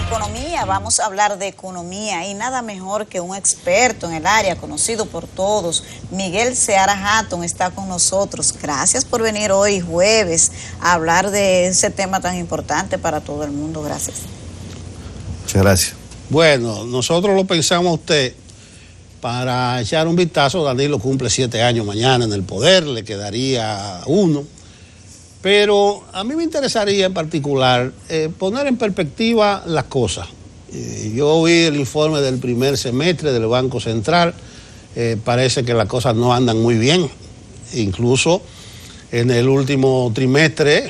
economía, vamos a hablar de economía y nada mejor que un experto en el área, conocido por todos. Miguel Seara Hatton está con nosotros. Gracias por venir hoy jueves a hablar de ese tema tan importante para todo el mundo. Gracias. Muchas gracias. Bueno, nosotros lo pensamos a usted para echar un vistazo. Danilo cumple 7 años mañana en el poder, le quedaría 1. Pero a mí me interesaría en particular poner en perspectiva las cosas. Yo vi el informe del primer semestre del Banco Central, parece que las cosas no andan muy bien. Incluso en el último trimestre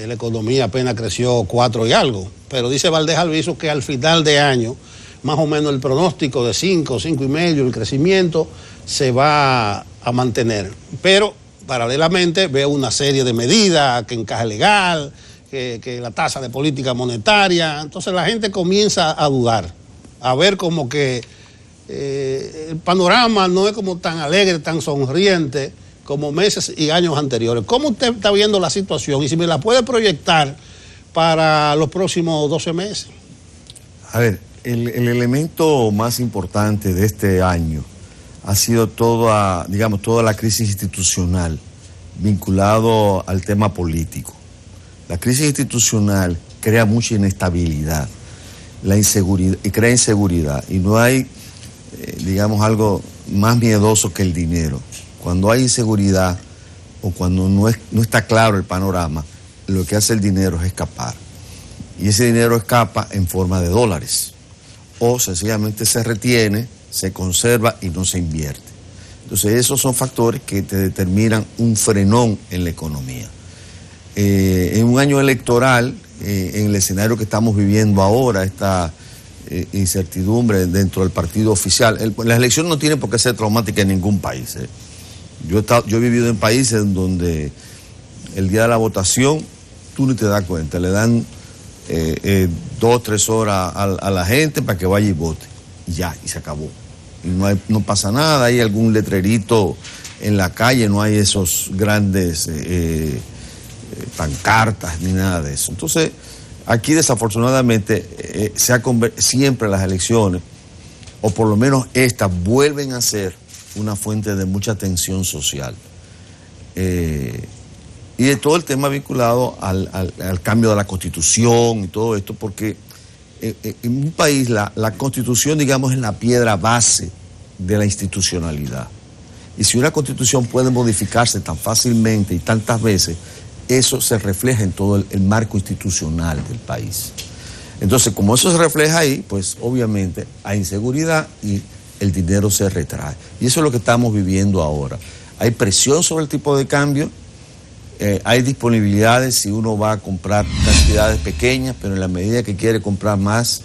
la economía apenas creció 4 y algo. Pero dice Valdés Alviso que al final de año, más o menos el pronóstico de 5, 5,5, el crecimiento se va a mantener. Pero paralelamente veo una serie de medidas, que encaje legal, que la tasa de política monetaria. Entonces la gente comienza a dudar, a ver como que el panorama no es como tan alegre, tan sonriente como meses y años anteriores. ¿Cómo usted está viendo la situación? Y si me la puede proyectar para los próximos 12 meses. A ver, el elemento más importante de este año ha sido toda la crisis institucional vinculado al tema político. La crisis institucional crea mucha inestabilidad, la inseguridad, y crea inseguridad. Y no hay, algo más miedoso que el dinero. Cuando hay inseguridad o cuando no está claro el panorama, lo que hace el dinero es escapar. Y ese dinero escapa en forma de dólares. O sencillamente se retiene, se conserva y no se invierte. Entonces esos son factores que te determinan un frenón en la economía. En un año electoral, en el escenario que estamos viviendo ahora, esta incertidumbre dentro del partido oficial, las elecciones no tienen por qué ser traumáticas en ningún país. Yo he vivido en países donde el día de la votación tú ni te das cuenta, le dan 2 o 3 horas a la gente para que vaya y vote. Y ya, y se acabó. Y no pasa nada, hay algún letrerito en la calle, no hay esos grandes pancartas ni nada de eso. Entonces, aquí desafortunadamente siempre las elecciones, o por lo menos estas, vuelven a ser una fuente de mucha tensión social. Y de todo el tema vinculado al cambio de la Constitución y todo esto, porque en un país la Constitución, es la piedra base de la institucionalidad. Y si una Constitución puede modificarse tan fácilmente y tantas veces, eso se refleja en todo el marco institucional del país. Entonces, como eso se refleja ahí, pues obviamente hay inseguridad y el dinero se retrae. Y eso es lo que estamos viviendo ahora. Hay presión sobre el tipo de cambio. Hay disponibilidades si uno va a comprar cantidades pequeñas, pero en la medida que quiere comprar más,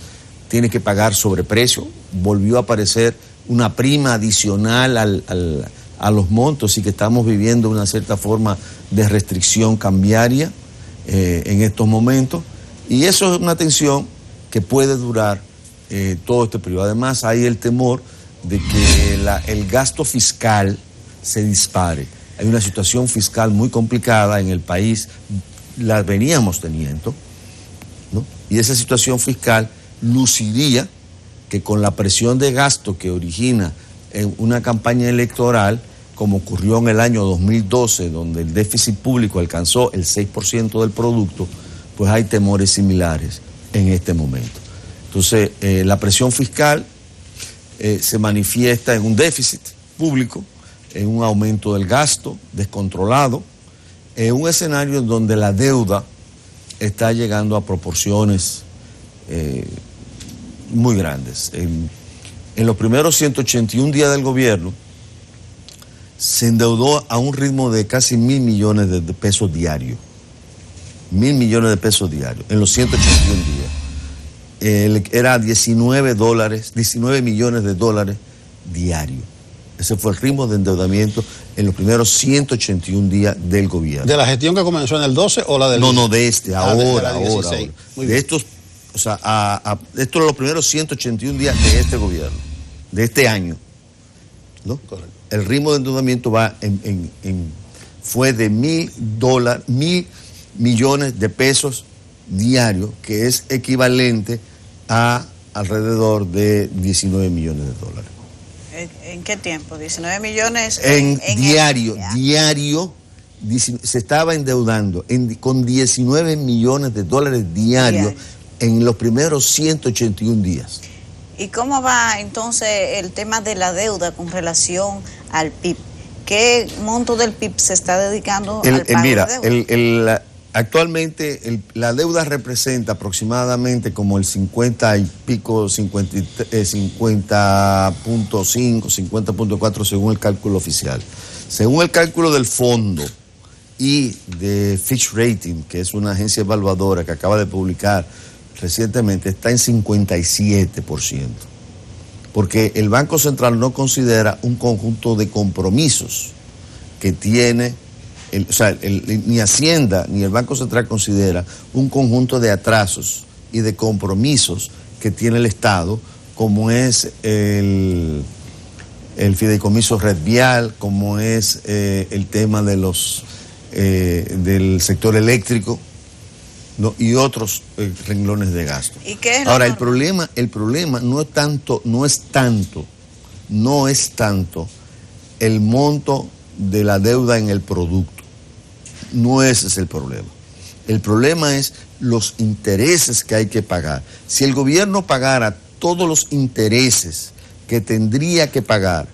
tiene que pagar sobreprecio. Volvió a aparecer una prima adicional a los montos y que estamos viviendo una cierta forma de restricción cambiaria en estos momentos. Y eso es una tensión que puede durar todo este periodo. Además, hay el temor de que el gasto fiscal se dispare. Hay una situación fiscal muy complicada en el país, la veníamos teniendo, ¿no? Y esa situación fiscal luciría que con la presión de gasto que origina en una campaña electoral, como ocurrió en el año 2012, donde el déficit público alcanzó el 6% del producto, pues hay temores similares en este momento. Entonces, la presión fiscal se manifiesta en un déficit público, en un aumento del gasto descontrolado, en un escenario en donde la deuda está llegando a proporciones muy grandes. En los primeros 181 días del gobierno se endeudó a un ritmo de casi 1.000 millones de pesos diarios. 1.000 millones de pesos diarios en los 181 días. Era 19 millones de dólares diarios. Ese fue el ritmo de endeudamiento en los primeros 181 días del gobierno. ¿De la gestión que comenzó en el 12 o la del...? No, de este, ahora. De estos, estos son los primeros 181 días de este gobierno, de este año, ¿no? Correcto. El ritmo de endeudamiento fue de $1.000 millones de pesos diarios, que es equivalente a alrededor de 19 millones de dólares. ¿En qué tiempo? 19 millones en diario se estaba endeudando con 19 millones de dólares diarios en los primeros 181 días. ¿Y cómo va entonces el tema de la deuda con relación al PIB? ¿Qué monto del PIB se está dedicando al pago de deuda? Actualmente la deuda representa aproximadamente como el 50 y pico, 50.5, 50.4 según el cálculo oficial. Según el cálculo del fondo y de Fitch Rating, que es una agencia evaluadora que acaba de publicar recientemente, está en 57%. Porque el Banco Central no considera un conjunto de compromisos que tiene... ni Hacienda ni el Banco Central considera un conjunto de atrasos y de compromisos que tiene el Estado, como es el fideicomiso red vial, como es el tema de del sector eléctrico, ¿no? Y otros renglones de gasto. ¿Y qué es ahora el problema no es tanto el monto de la deuda en el producto. No ese es el problema. El problema es los intereses que hay que pagar. Si el gobierno pagara todos los intereses que tendría que pagar,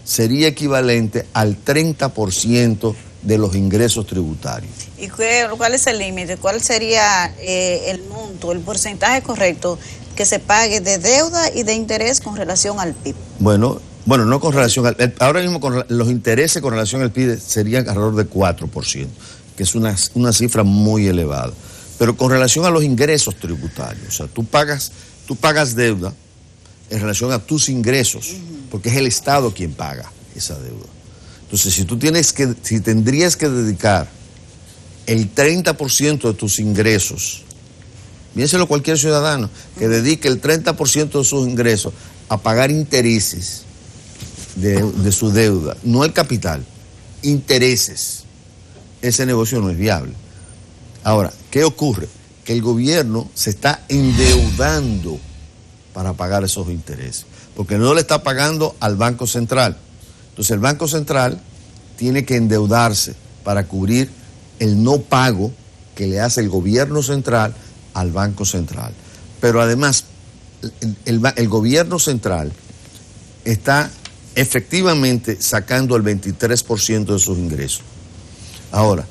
sería equivalente al 30% de los ingresos tributarios. ¿Y cuál es el límite? ¿Cuál sería el monto, el porcentaje correcto que se pague de deuda y de interés con relación al PIB? Bueno, no con relación al... Ahora mismo los intereses con relación al PIB serían alrededor de 4%, que es una cifra muy elevada. Pero con relación a los ingresos tributarios, o sea, tú pagas deuda en relación a tus ingresos, porque es el Estado quien paga esa deuda. Entonces, si tendrías que dedicar el 30% de tus ingresos, piénselo cualquier ciudadano, que dedique el 30% de sus ingresos a pagar intereses de su deuda, no el capital, intereses, ese negocio no es viable. Ahora, ¿qué ocurre? Que el gobierno se está endeudando para pagar esos intereses, porque no le está pagando al Banco Central. Entonces el Banco Central tiene que endeudarse para cubrir el no pago que le hace el gobierno central al Banco Central. Pero además, el gobierno central está efectivamente sacando el 23% de sus ingresos. Ahora,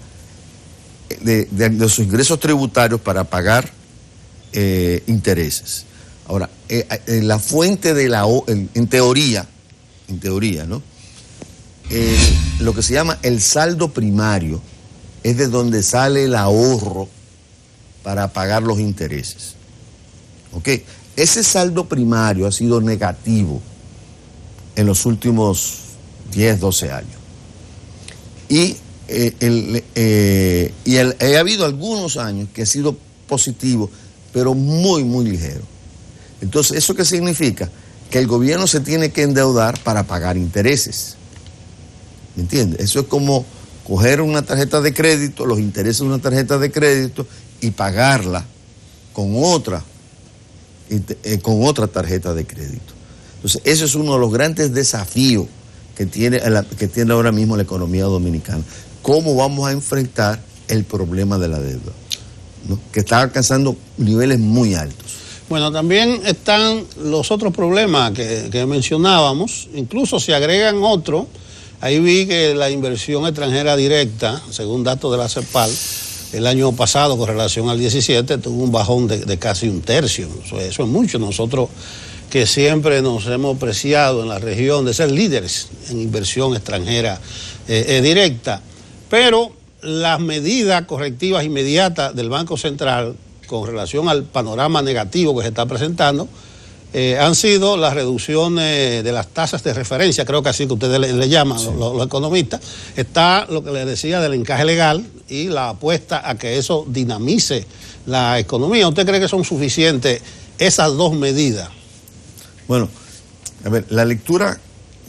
de sus ingresos tributarios para pagar intereses. Ahora, la fuente de en teoría, ¿no? Lo que se llama el saldo primario es de donde sale el ahorro para pagar los intereses. ¿Ok? Ese saldo primario ha sido negativo en los últimos 10, 12 años. Y ha habido algunos años que ha sido positivo, pero muy, muy ligero. Entonces, ¿eso qué significa? Que el gobierno se tiene que endeudar para pagar intereses. ¿Me entiendes? Eso es como coger una tarjeta de crédito, los intereses de una tarjeta de crédito y pagarla con otra tarjeta de crédito. Entonces, eso es uno de los grandes desafíos que tiene ahora mismo la economía dominicana. ¿Cómo vamos a enfrentar el problema de la deuda, ¿no? Que está alcanzando niveles muy altos? Bueno, también están los otros problemas que mencionábamos, incluso se agregan otros. Ahí vi que la inversión extranjera directa, según datos de la CEPAL, el año pasado con relación al 17 tuvo un bajón de casi un tercio. Eso es mucho. Nosotros que siempre nos hemos preciado en la región de ser líderes en inversión extranjera directa. Pero las medidas correctivas inmediatas del Banco Central con relación al panorama negativo que se está presentando han sido las reducciones de las tasas de referencia, creo que así que ustedes le llaman, sí, los economistas. Está lo que les decía del encaje legal y la apuesta a que eso dinamice la economía. ¿Usted cree que son suficientes esas dos medidas? Bueno, a ver, la lectura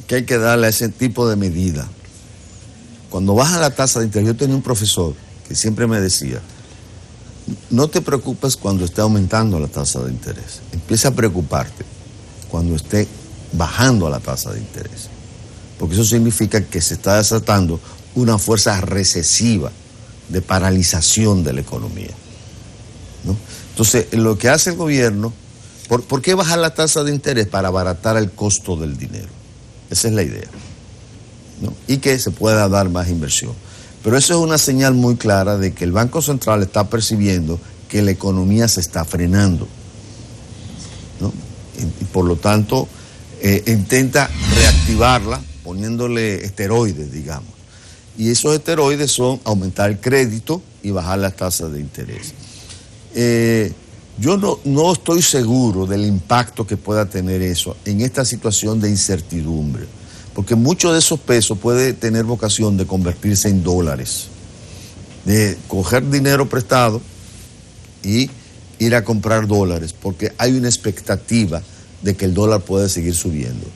que hay que darle a ese tipo de medida, cuando baja la tasa de interés, yo tenía un profesor que siempre me decía, no te preocupes cuando esté aumentando la tasa de interés. Empieza a preocuparte cuando esté bajando la tasa de interés. Porque eso significa que se está desatando una fuerza recesiva de paralización de la economía, ¿no? Entonces, lo que hace el gobierno, ¿por qué bajar la tasa de interés? Para abaratar el costo del dinero. Esa es la idea, ¿no? Y que se pueda dar más inversión. Pero eso es una señal muy clara de que el Banco Central está percibiendo que la economía se está frenando, ¿no? Y por lo tanto, intenta reactivarla poniéndole esteroides, digamos. Y esos esteroides son aumentar el crédito y bajar las tasas de interés. Yo no estoy seguro del impacto que pueda tener eso en esta situación de incertidumbre, porque muchos de esos pesos puede tener vocación de convertirse en dólares, de coger dinero prestado y ir a comprar dólares, porque hay una expectativa de que el dólar puede seguir subiendo.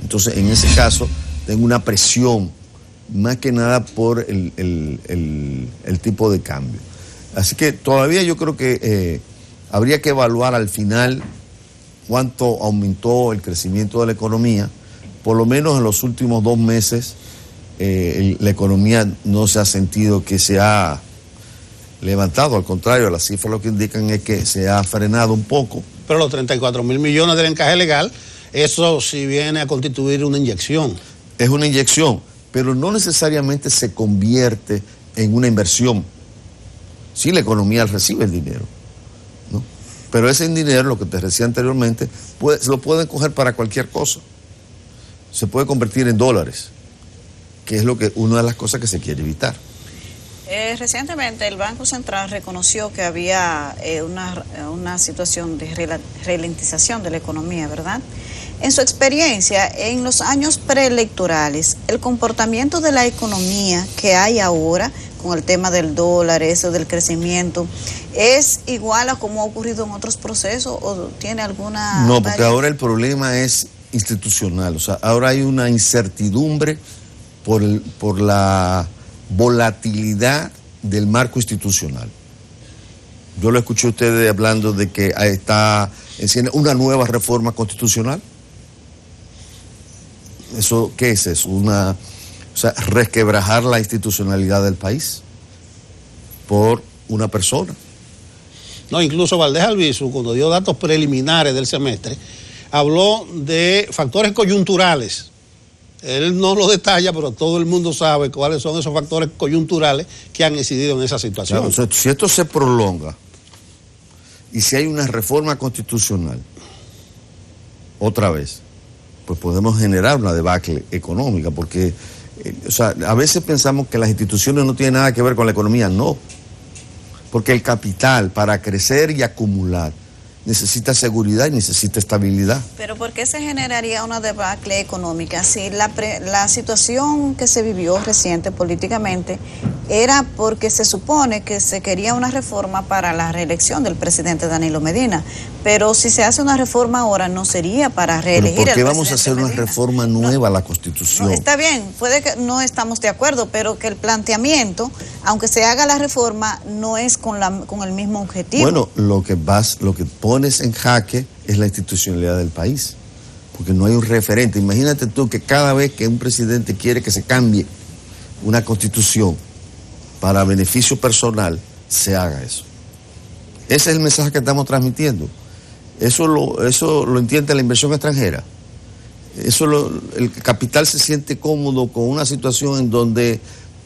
Entonces, en ese caso, tengo una presión, más que nada por el tipo de cambio. Así que todavía yo creo que habría que evaluar al final cuánto aumentó el crecimiento de la economía. Por lo menos en los últimos 2 meses la economía no se ha sentido que se ha levantado, al contrario, las cifras lo que indican es que se ha frenado un poco. Pero los 34.000 millones del encaje legal, eso sí viene a constituir una inyección. Es una inyección, pero no necesariamente se convierte en una inversión. Sí, la economía recibe el dinero, ¿no? Pero ese dinero, lo que te decía anteriormente, lo pueden coger para cualquier cosa. Se puede convertir en dólares, que es una de las cosas que se quiere evitar. Recientemente el Banco Central reconoció que había una situación de ralentización de la economía, ¿verdad? En su experiencia, en los años preelectorales, el comportamiento de la economía que hay ahora, con el tema del dólar, eso del crecimiento, ¿es igual a como ha ocurrido en otros procesos o tiene alguna...? No, porque ahora el problema es institucional, o sea, ahora hay una incertidumbre por la volatilidad del marco institucional. Yo lo escuché a ustedes hablando de que está una nueva reforma constitucional. ¿Eso qué es eso? Resquebrajar la institucionalidad del país por una persona. No, incluso Valdés Albizu, cuando dio datos preliminares del semestre, habló de factores coyunturales. Él no lo detalla, pero todo el mundo sabe cuáles son esos factores coyunturales que han incidido en esa situación. Claro, o sea, si esto se prolonga y si hay una reforma constitucional, otra vez, pues podemos generar una debacle económica, porque a veces pensamos que las instituciones no tienen nada que ver con la economía. No, porque el capital, para crecer y acumular, necesita seguridad y necesita estabilidad. Pero ¿por qué se generaría una debacle económica? Si la situación que se vivió reciente políticamente era porque se supone que se quería una reforma para la reelección del presidente Danilo Medina, pero si se hace una reforma ahora no sería para reelegir al presidente. ¿Por qué vamos a hacer una reforma nueva a la Constitución? No, está bien, puede que no estamos de acuerdo, pero que el planteamiento, aunque se haga la reforma, no es con el mismo objetivo. Bueno, lo que pones en jaque es la institucionalidad del país, porque no hay un referente. Imagínate tú que cada vez que un presidente quiere que se cambie una constitución para beneficio personal, se haga eso. Ese es el mensaje que estamos transmitiendo. Eso lo entiende la inversión extranjera. El capital se siente cómodo con una situación en donde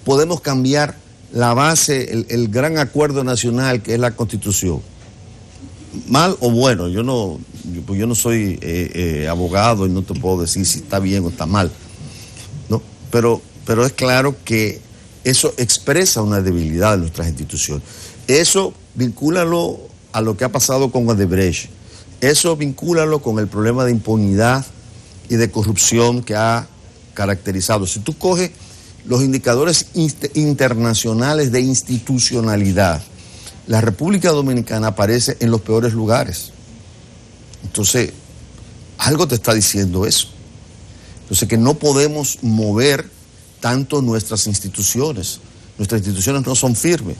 podemos cambiar la base, el gran acuerdo nacional que es la Constitución. Mal o bueno, yo no soy abogado y no te puedo decir si está bien o está mal, ¿no? Pero es claro que eso expresa una debilidad de nuestras instituciones. Eso vincúlalo a lo que ha pasado con Odebrecht. Eso vincúlalo con el problema de impunidad y de corrupción que ha caracterizado. Si tú coges los indicadores internacionales de institucionalidad, la República Dominicana aparece en los peores lugares. Entonces, algo te está diciendo eso. Entonces, que no podemos mover tanto nuestras instituciones. Nuestras instituciones no son firmes.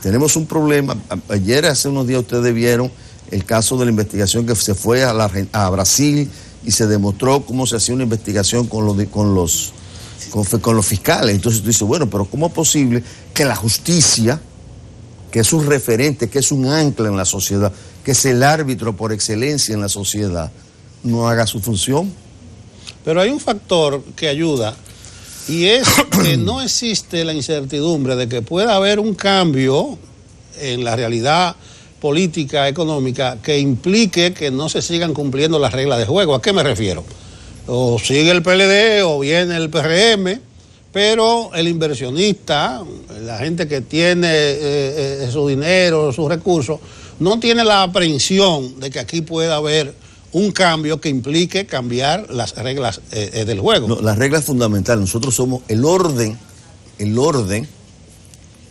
Tenemos un problema. Ayer, hace unos días, ustedes vieron el caso de la investigación que se fue a Brasil y se demostró cómo se hacía una investigación con los fiscales. Entonces tú dices, bueno, pero ¿cómo es posible que la justicia, que es un referente, que es un ancla en la sociedad, que es el árbitro por excelencia en la sociedad, no haga su función? Pero hay un factor que ayuda, y es que no existe la incertidumbre de que pueda haber un cambio en la realidad política, económica, que implique que no se sigan cumpliendo las reglas de juego. ¿A qué me refiero? O sigue el PLD o viene el PRM, pero el inversionista, la gente que tiene su dinero, sus recursos, no tiene la aprehensión de que aquí pueda haber un cambio que implique cambiar las reglas del juego. No, las reglas fundamentales. Nosotros somos el orden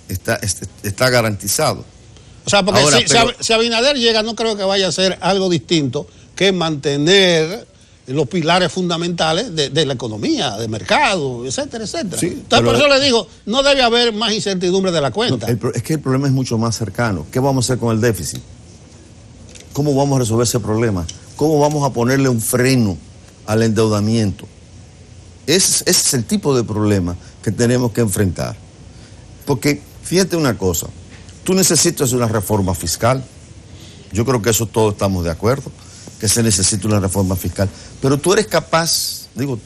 está garantizado. O sea, porque ahora, si Abinader llega, no creo que vaya a ser algo distinto que mantener los pilares fundamentales de la economía, de mercado, etcétera, etcétera. Sí, entonces, por eso le digo, no debe haber más incertidumbre de la cuenta. No, es que el problema es mucho más cercano. ¿Qué vamos a hacer con el déficit? ¿Cómo vamos a resolver ese problema? ¿Cómo vamos a ponerle un freno al endeudamiento? Ese es el tipo de problema que tenemos que enfrentar. Porque, fíjate una cosa, tú necesitas una reforma fiscal. Yo creo que eso todos estamos de acuerdo, que se necesita una reforma fiscal. Pero tú eres capaz, digo,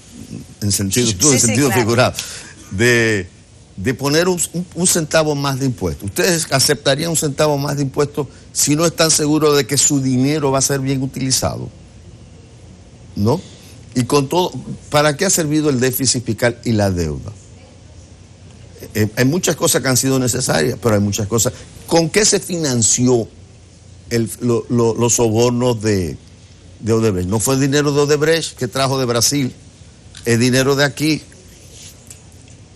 en sentido claro, figurado, de poner un centavo más de impuestos. ¿Ustedes aceptarían un centavo más de impuestos si no están seguros de que su dinero va a ser bien utilizado? ¿No? Y con todo, ¿para qué ha servido el déficit fiscal y la deuda? Hay muchas cosas que han sido necesarias, pero hay muchas cosas. ¿Con qué se financió los sobornos de Odebrecht? No fue el dinero de Odebrecht que trajo de Brasil, es dinero de aquí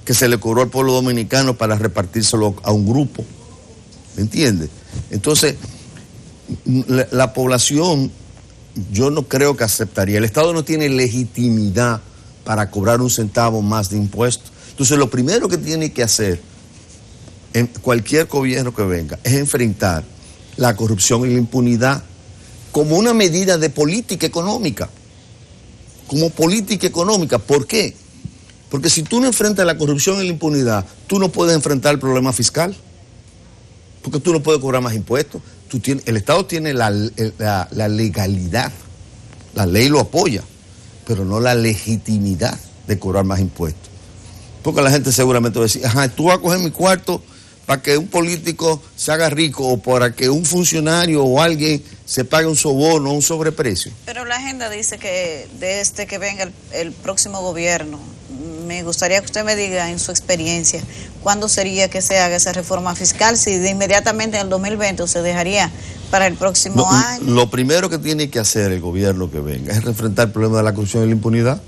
que se le cobró al pueblo dominicano para repartírselo a un grupo. ¿Me entiendes? Entonces, la población, yo no creo que aceptaría. El Estado no tiene legitimidad para cobrar un centavo más de impuestos. Entonces, lo primero que tiene que hacer en cualquier gobierno que venga es enfrentar la corrupción y la impunidad como una medida de política económica. Como política económica. ¿Por qué? Porque si tú no enfrentas la corrupción y la impunidad, tú no puedes enfrentar el problema fiscal. Porque tú no puedes cobrar más impuestos. El Estado tiene la legalidad. La ley lo apoya, pero no la legitimidad de cobrar más impuestos. Porque la gente seguramente va a decir, ajá, tú vas a coger mi cuarto para que un político se haga rico o para que un funcionario o alguien se pague un soborno o un sobreprecio. Pero la agenda dice que desde que venga el próximo gobierno, me gustaría que usted me diga en su experiencia, ¿cuándo sería que se haga esa reforma fiscal? Si de inmediatamente en el 2020 o se dejaría para el próximo año. Lo primero que tiene que hacer el gobierno que venga es enfrentar el problema de la corrupción y la impunidad.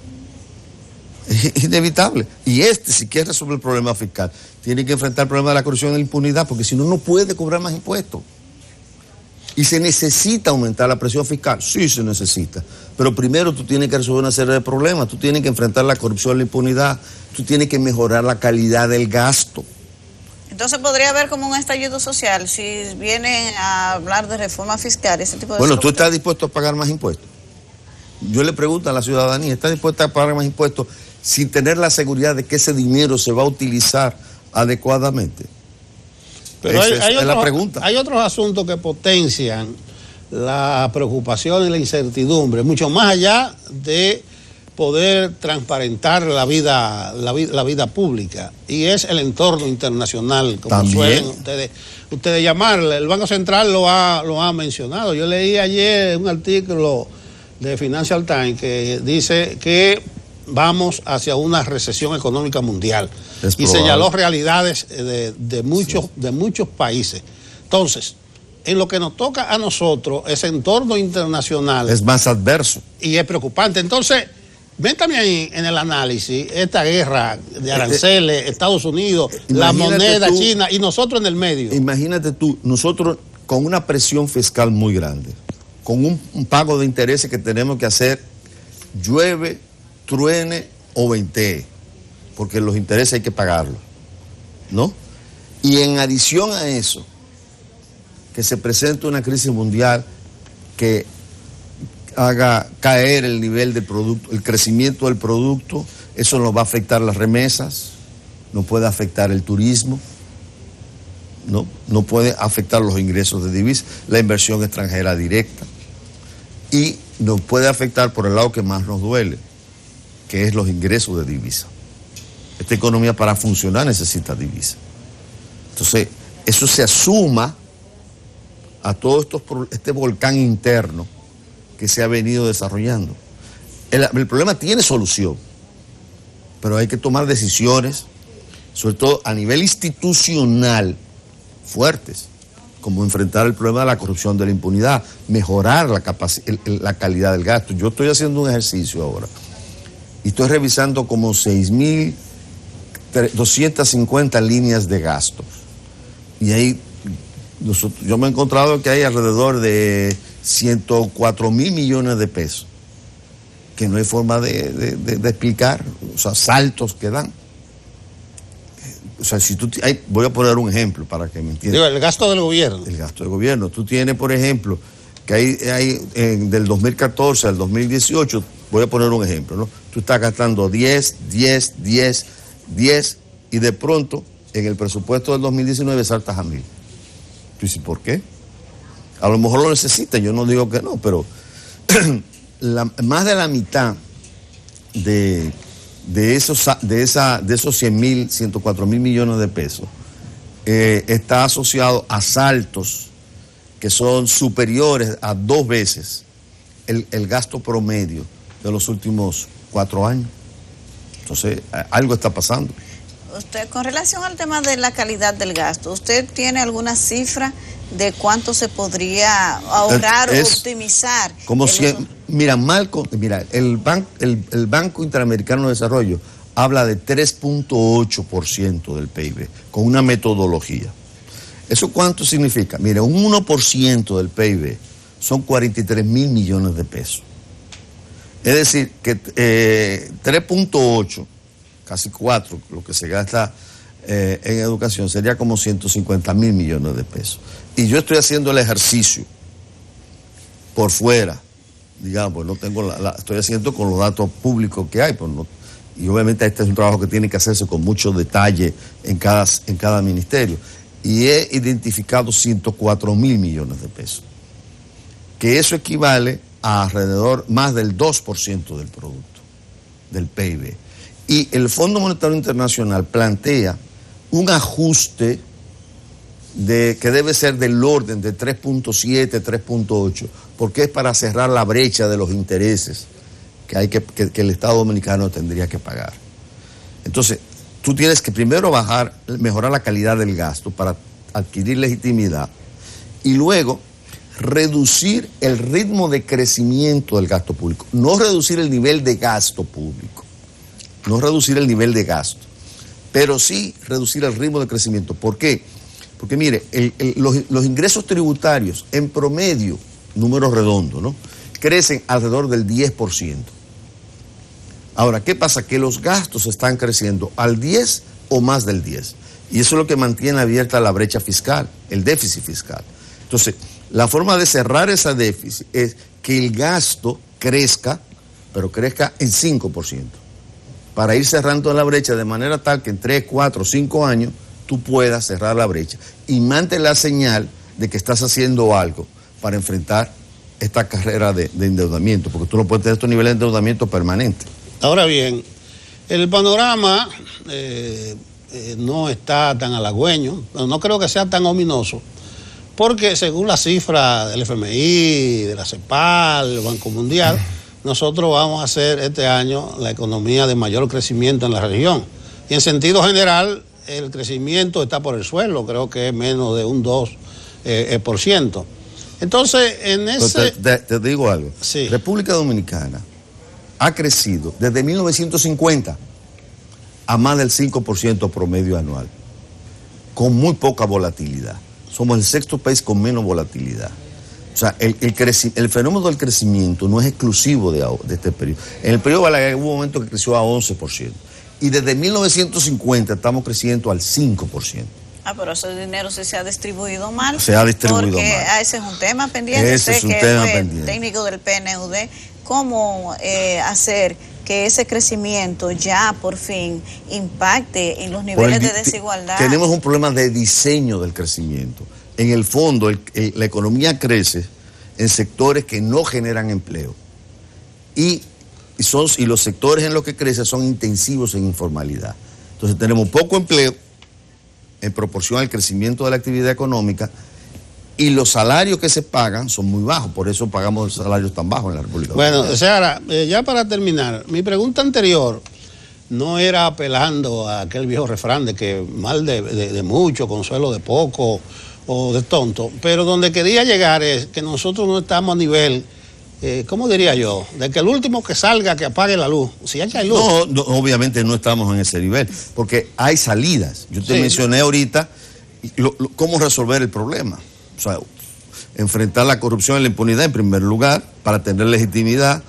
Es inevitable. Y si quiere resolver el problema fiscal, tiene que enfrentar el problema de la corrupción y la impunidad, porque si no, no puede cobrar más impuestos. ¿Y se necesita aumentar la presión fiscal? Sí, se necesita. Pero primero tú tienes que resolver una serie de problemas. Tú tienes que enfrentar la corrupción y la impunidad. Tú tienes que mejorar la calidad del gasto. Entonces podría haber como un estallido social si vienen a hablar de reforma fiscal, ese tipo de Bueno, ¿tú estás dispuesto a pagar más impuestos? Yo le pregunto a la ciudadanía, ¿está dispuesta a pagar más impuestos sin tener la seguridad de que ese dinero se va a utilizar adecuadamente? Pero es la pregunta. Hay otros asuntos que potencian la preocupación y la incertidumbre, mucho más allá de poder transparentar la vida pública, y es el entorno internacional, como ¿también? Suelen ustedes llamarle. El Banco Central lo ha mencionado. Yo leí ayer un artículo de Financial Times que dice que vamos hacia una recesión económica mundial y señaló realidades de muchos países. Entonces, en lo que nos toca a nosotros, ese entorno internacional es más adverso y es preocupante. Entonces, ven también ahí en el análisis esta guerra de aranceles, Estados Unidos, la moneda china y nosotros en el medio. Imagínate tú, nosotros con una presión fiscal muy grande, con un pago de intereses que tenemos que hacer, llueve, truene o ventee, porque los intereses hay que pagarlos, ¿no? Y en adición a eso, que se presente una crisis mundial que haga caer el nivel del producto, el crecimiento del producto, eso nos va a afectar las remesas, nos puede afectar el turismo, no puede afectar los ingresos de divisas, la inversión extranjera directa, y nos puede afectar por el lado que más nos duele, que es los ingresos de divisas. Esta economía para funcionar necesita divisas. Entonces, eso se asuma a todo este volcán interno que se ha venido desarrollando. El problema tiene solución, pero hay que tomar decisiones, sobre todo a nivel institucional, fuertes, como enfrentar el problema de la corrupción, de la impunidad, mejorar la calidad del gasto. Yo estoy haciendo un ejercicio ahora y estoy revisando como 6.250 líneas de gastos. Y ahí yo me he encontrado que hay alrededor de 104.000 millones de pesos que no hay forma de explicar, o sea, saltos que dan. O sea, si tú voy a poner un ejemplo para que me entiendas. Digo, el gasto del gobierno. El gasto del gobierno. Tú tienes, por ejemplo, que hay del 2014 al 2018, voy a poner un ejemplo, ¿no? Tú estás gastando 10, y de pronto en el presupuesto del 2019 saltas a 1.000. Tú dices, ¿por qué? A lo mejor lo necesitan, yo no digo que no, pero más de la mitad de esos 104.000 millones de pesos está asociado a saltos que son superiores a 2 veces el gasto promedio de los últimos 4 años. Entonces, algo está pasando. Usted, con relación al tema de la calidad del gasto, ¿usted tiene alguna cifra de cuánto se podría ahorrar o optimizar? Como el Banco Interamericano de Desarrollo habla de 3.8% del PIB, con una metodología. ¿Eso cuánto significa? Mira, un 1% del PIB son 43.000 millones de pesos. Es decir, que 3.8, casi 4, lo que se gasta en educación, sería como 150.000 millones de pesos. Y yo estoy haciendo el ejercicio por fuera, digamos, pues no tengo estoy haciendo con los datos públicos que hay, pues no, y obviamente este es un trabajo que tiene que hacerse con mucho detalle en cada ministerio. Y he identificado 104.000 millones de pesos, que eso equivale a alrededor más del 2% del producto, del PIB. Y el Fondo Monetario Internacional plantea un ajuste que debe ser del orden de 3.7, 3.8, porque es para cerrar la brecha de los intereses que el Estado Dominicano tendría que pagar. Entonces, tú tienes que primero mejorar la calidad del gasto para adquirir legitimidad y luego reducir el ritmo de crecimiento del gasto público, no reducir el nivel de gasto público, pero sí reducir el ritmo de crecimiento. ¿Por qué? Porque mire, los ingresos tributarios en promedio, números redondos, ¿no?, crecen alrededor del 10%. Ahora, ¿qué pasa? Que los gastos están creciendo al 10 o más del 10. Y eso es lo que mantiene abierta la brecha fiscal, el déficit fiscal. Entonces, la forma de cerrar ese déficit es que el gasto crezca, pero crezca en 5%, para ir cerrando la brecha de manera tal que en 3, 4, 5 años tú puedas cerrar la brecha y mantener la señal de que estás haciendo algo para enfrentar esta carrera de endeudamiento, porque tú no puedes tener estos niveles de endeudamiento permanente. Ahora bien, el panorama no está tan halagüeño, no creo que sea tan ominoso, porque según la cifra del FMI, de la CEPAL, del Banco Mundial, nosotros vamos a ser este año la economía de mayor crecimiento en la región. Y en sentido general, el crecimiento está por el suelo, creo que es menos de un 2%. Entonces, en ese... Te digo algo. Sí. República Dominicana ha crecido desde 1950 a más del 5% promedio anual, con muy poca volatilidad. Somos el 6º país con menos volatilidad. O sea, el fenómeno del crecimiento no es exclusivo de este periodo. En el periodo Balaguer hubo un momento que creció a 11%. Y desde 1950 estamos creciendo al 5%. Pero ese dinero sí se ha distribuido mal. Se ha distribuido porque mal. Ese es un tema pendiente. Ese es un tema pendiente. Técnico del PNUD, ¿cómo hacer que ese crecimiento ya por fin impacte en los niveles de desigualdad? Tenemos un problema de diseño del crecimiento. En el fondo, la economía crece en sectores que no generan empleo. Y los sectores en los que crece son intensivos en informalidad. Entonces tenemos poco empleo en proporción al crecimiento de la actividad económica, y los salarios que se pagan son muy bajos, por eso pagamos salarios tan bajos en la República Dominicana. Bueno, Seara, ya para terminar, mi pregunta anterior no era apelando a aquel viejo refrán de que mal de mucho, consuelo de poco o de tonto, pero donde quería llegar es que nosotros no estamos a nivel, ¿cómo diría yo? De que el último que salga, que apague la luz. Si hay luz. No, obviamente no estamos en ese nivel, porque hay salidas. Yo te mencioné ahorita cómo resolver el problema. O sea, enfrentar la corrupción y la impunidad en primer lugar, para tener legitimidad,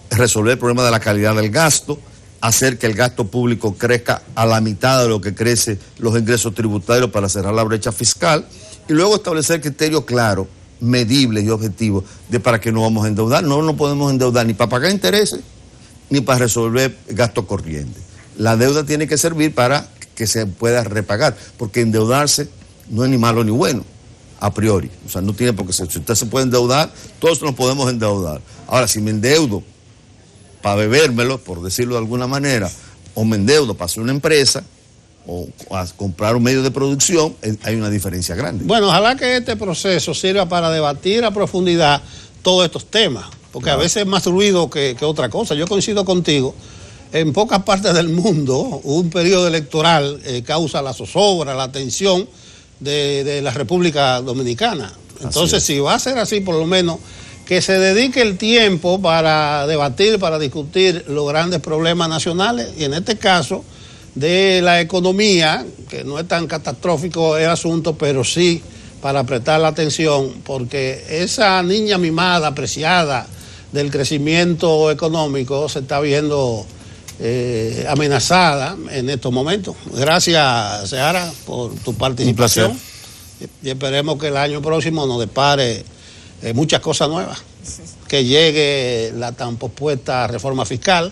resolver el problema de la calidad del gasto, hacer que el gasto público crezca a la mitad de lo que crecen los ingresos tributarios para cerrar la brecha fiscal, y luego establecer criterios claros, medibles y objetivos de para qué nos vamos a endeudar. No nos podemos endeudar ni para pagar intereses ni para resolver gastos corrientes. La deuda tiene que servir para que se pueda repagar, porque endeudarse no es ni malo ni bueno a priori. O sea, no tiene por qué ser. Si usted se puede endeudar, todos nos podemos endeudar. Ahora, si me endeudo para bebérmelo, por decirlo de alguna manera, o me endeudo para hacer una empresa o a comprar un medio de producción, hay una diferencia grande. Bueno, ojalá que este proceso sirva para debatir a profundidad todos estos temas, porque a veces es más ruido que otra cosa. Yo coincido contigo, en pocas partes del mundo un periodo electoral causa la zozobra, la tensión de la República Dominicana. Entonces, si va a ser así, por lo menos que se dedique el tiempo para debatir, para discutir los grandes problemas nacionales, y en este caso de la economía, que no es tan catastrófico el asunto, pero sí para prestar la atención, porque esa niña mimada, apreciada del crecimiento económico se está viendo amenazada en estos momentos. Gracias, Seara, por tu participación. Un placer. Y esperemos que el año próximo nos depare muchas cosas nuevas, que llegue la tan pospuesta reforma fiscal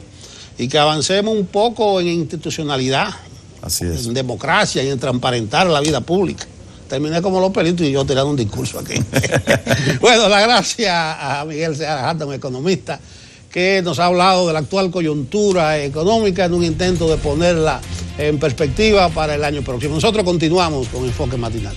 y que avancemos un poco en institucionalidad, en democracia y en transparentar la vida pública. Terminé como los pelitos y yo tirando un discurso aquí. Bueno, la gracias a Miguel Seara Hatton, economista, que nos ha hablado de la actual coyuntura económica en un intento de ponerla en perspectiva para el año próximo. Nosotros continuamos con Enfoque Matinal.